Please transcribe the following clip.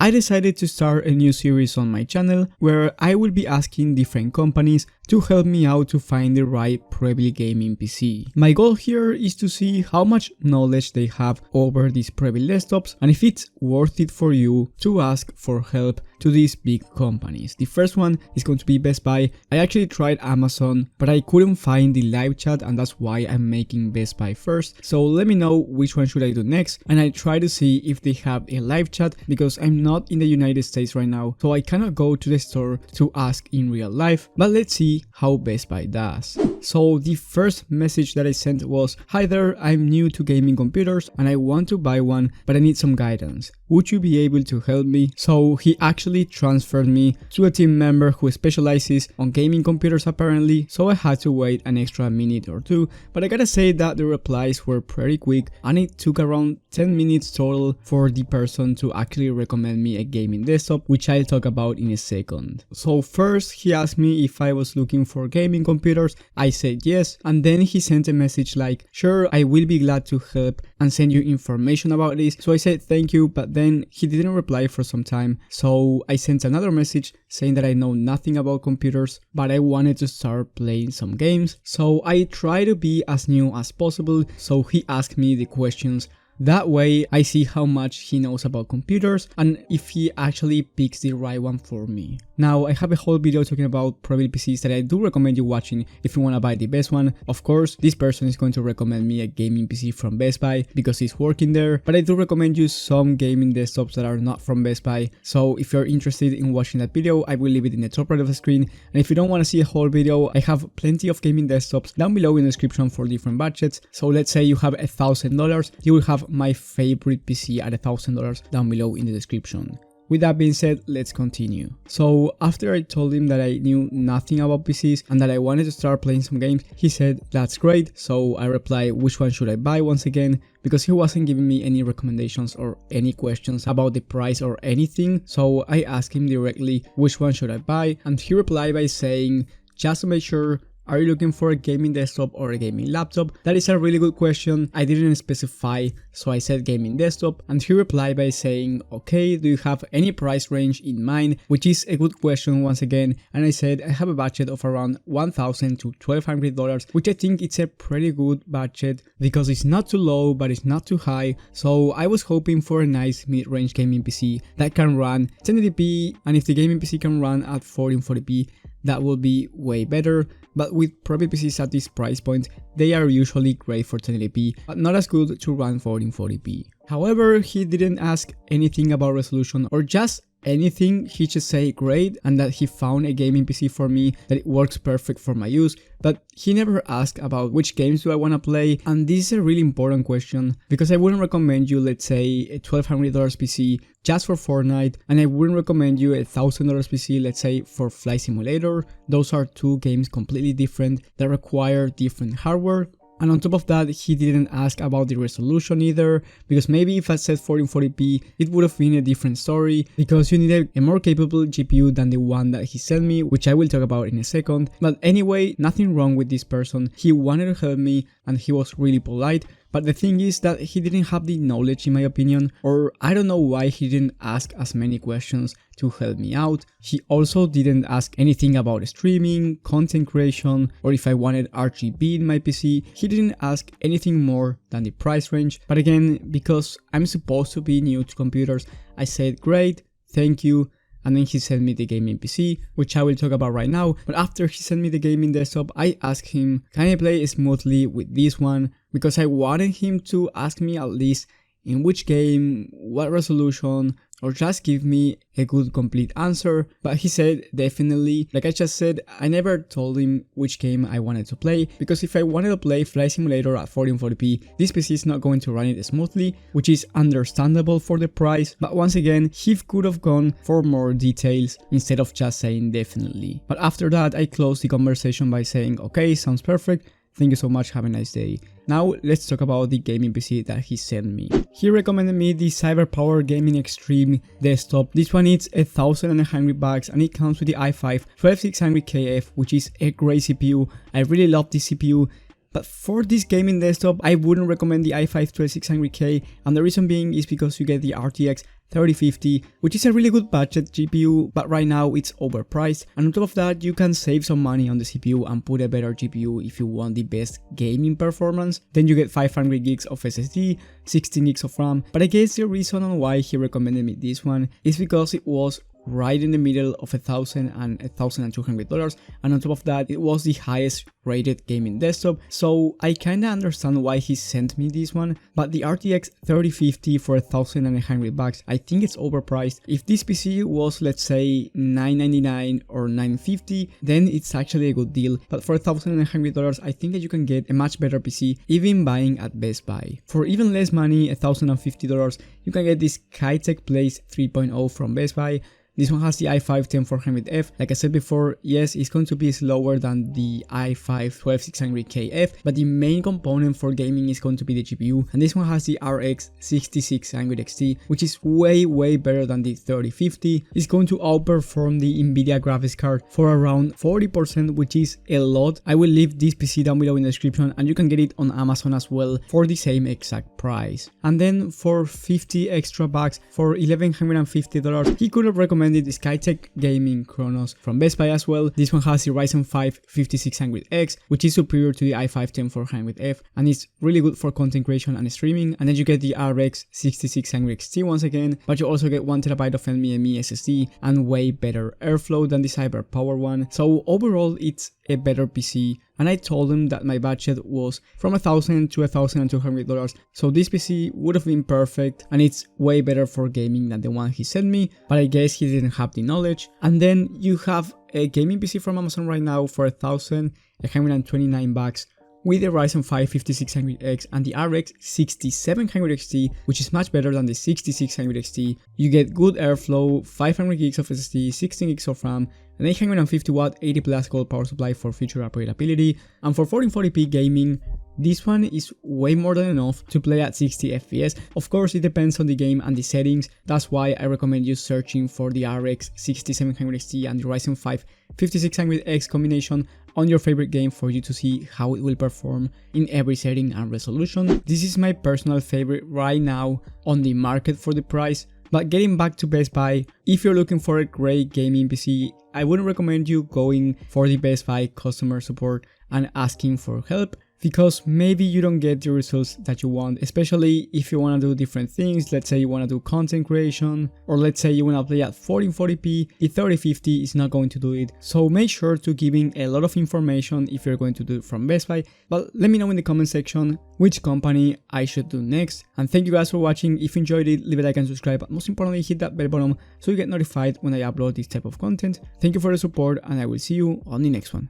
I decided to start a new series on my channel where I will be asking different companies to help me out to find the right Prebuilt Gaming PC. My goal here is to see how much knowledge they have over these Prebuilt desktops and if it's worth it for you to ask for help to these big companies. The first one is going to be Best Buy. I actually tried Amazon, but I couldn't find the live chat, and that's why I'm making Best Buy first. So let me know which one should I do next, and I try to see if they have a live chat because I'm not in the United States right now, so I cannot go to the store to ask in real life. But let's see how Best Buy does. So the first message that I sent was, "Hi there, I'm new to gaming computers and I want to buy one, but I need some guidance. Would you be able to help me?" So he actually transferred me to a team member who specializes on gaming computers apparently, so I had to wait an extra minute or two, but I gotta say that the replies were pretty quick and it took around 10 minutes total for the person to actually recommend me a gaming desktop, which I'll talk about in a second. So first he asked me if I was looking for gaming computers. I said yes, and then he sent a message like, "Sure, I will be glad to help and send you information about this." So I said thank you, but then he didn't reply for some time, so I sent another message saying that I know nothing about computers, but I wanted to start playing some games. So I try to be as new as possible, so he asked me the questions. That way I see how much he knows about computers and if he actually picks the right one for me. Now I have a whole video talking about Prebuilt PCs that I do recommend you watching if you want to buy the best one. Of course, this person is going to recommend me a gaming PC from Best Buy because he's working there, but I do recommend you some gaming desktops that are not from Best Buy. So if you're interested in watching that video, I will leave it in the top right of the screen, and if you don't want to see a whole video, I have plenty of gaming desktops down below in the description for different budgets. So let's say you have $1,000, you will have my favorite PC at $1,000 down below in the description. With that being said, let's continue. So after I told him that I knew nothing about PCs and that I wanted to start playing some games, he said that's great. So I replied which one should I buy once again, because he wasn't giving me any recommendations or any questions about the price or anything. So I asked him directly which one should I buy, and he replied by saying, "Just to make sure, are you looking for a gaming desktop or a gaming laptop?" That is a really good question. I didn't specify, so I said gaming desktop, and he replied by saying, "Okay, do you have any price range in mind?" Which is a good question once again, and I said I have a budget of around $1,000 to $1,200, which I think it's a pretty good budget because it's not too low but it's not too high. So I was hoping for a nice mid-range gaming PC that can run 1080p, and if the gaming PC can run at 1440p, that will be way better. But with Prebuilt PCs at this price point, they are usually great for 1080p, but not as good to run 1440p. However, he didn't ask anything about resolution or just anything. He just said great and that he found a gaming PC for me, that it works perfect for my use, but he never asked about which games do I want to play. And this is a really important question because I wouldn't recommend you, let's say, a $1,200 PC just for Fortnite, and I wouldn't recommend you a $1,000 PC, let's say, for Flight Simulator. Those are two games completely different that require different hardware. And on top of that, he didn't ask about the resolution either, because maybe if I said 1440p, it would have been a different story, because you needed a more capable GPU than the one that he sent me, which I will talk about in a second. But anyway, nothing wrong with this person. He wanted to help me and he was really polite. But the thing is that he didn't have the knowledge, in my opinion, or I don't know why he didn't ask as many questions to help me out. He also didn't ask anything about streaming, content creation, or if I wanted RGB in my PC. He didn't ask anything more than the price range. But again, because I'm supposed to be new to computers, I said great, thank you. And then he sent me the gaming PC, which I will talk about right now. But after he sent me the gaming desktop, I asked him, can I play smoothly with this one? Because I wanted him to ask me at least in which game, what resolution, or just give me a good complete answer. But he said definitely. Like I just said, I never told him which game I wanted to play, because if I wanted to play Flight Simulator at 1440p, this PC is not going to run it smoothly, which is understandable for the price. But once again, he could have gone for more details instead of just saying definitely. But after that, I closed the conversation by saying, okay, sounds perfect. Thank you so much, have a nice day. Now let's talk about the gaming PC that he sent me. He recommended me the CyberPower Gaming Extreme desktop. This one is $1,100 and it comes with the i5 12600KF, which is a great CPU. I really love this CPU. But for this gaming desktop, I wouldn't recommend the i5 12600K, and the reason being is because you get the RTX 3050, which is a really good budget GPU, but right now it's overpriced. And on top of that, you can save some money on the CPU and put a better GPU if you want the best gaming performance. Then you get 500 gigs of SSD, 16 gigs of RAM, but I guess the reason on why he recommended me this one is because it was right in the middle of $1,000 and $1,200, and on top of that it was the highest rated gaming desktop, so I kinda understand why he sent me this one. But the RTX 3050 for $1,100, I think it's overpriced. If this PC was, let's say, $999 or $950, then it's actually a good deal, but for $1,100 I think that you can get a much better PC even buying at Best Buy. For even less money, $1,050, you can get this Skytech Blaze 3.0 from Best Buy. This one has the i5-10400F. Like I said before, yes, it's going to be slower than the i5-12600KF, but the main component for gaming is going to be the GPU, and this one has the RX 6600 XT, which is way better than the 3050. It's going to outperform the Nvidia graphics card for around 40%, which is a lot. I will leave this PC down below in the description, and you can get it on Amazon as well for the same exact price. And then for 50 extra bucks, for $1,150, he could have recommended the Skytech Gaming Chronos from Best Buy as well. This one has the Ryzen 5 5600X, which is superior to the i5-10400F, and it's really good for content creation and streaming. And then you get the RX 6600 XT once again, but you also get 1TB of NVMe SSD and way better airflow than the CyberPower one. So overall, it's a better PC, and I told him that my budget was from $1,000 to $1,200, so this PC would have been perfect, and it's way better for gaming than the one he sent me, but I guess he didn't have the knowledge. And then you have a gaming PC from Amazon right now for $1,129 with the Ryzen 5 5600X and the RX 6700 XT, which is much better than the 6600 XT. You get good airflow, 500 gigs of SSD, 16 gigs of RAM, an 850 watt 80 plus gold power supply for future upgradability, and for 1440p gaming, this one is way more than enough to play at 60 FPS. Of course, it depends on the game and the settings. That's why I recommend you searching for the RX 6700 XT and the Ryzen 5 5600X combination on your favorite game for you to see how it will perform in every setting and resolution. This is my personal favorite right now on the market for the price. But getting back to Best Buy, if you're looking for a great gaming PC, I wouldn't recommend you going for the Best Buy customer support and asking for help, because maybe you don't get the results that you want, especially if you want to do different things. Let's say you want to do content creation, or let's say you want to play at 1440p, the 3050 is not going to do it. So make sure to giving a lot of information if you're going to do it from Best Buy. But let me know in the comment section which company I should do next. And thank you guys for watching. If you enjoyed it, leave a like and subscribe, but most importantly, hit that bell button so you get notified when I upload this type of content. Thank you for the support, and I will see you on the next one.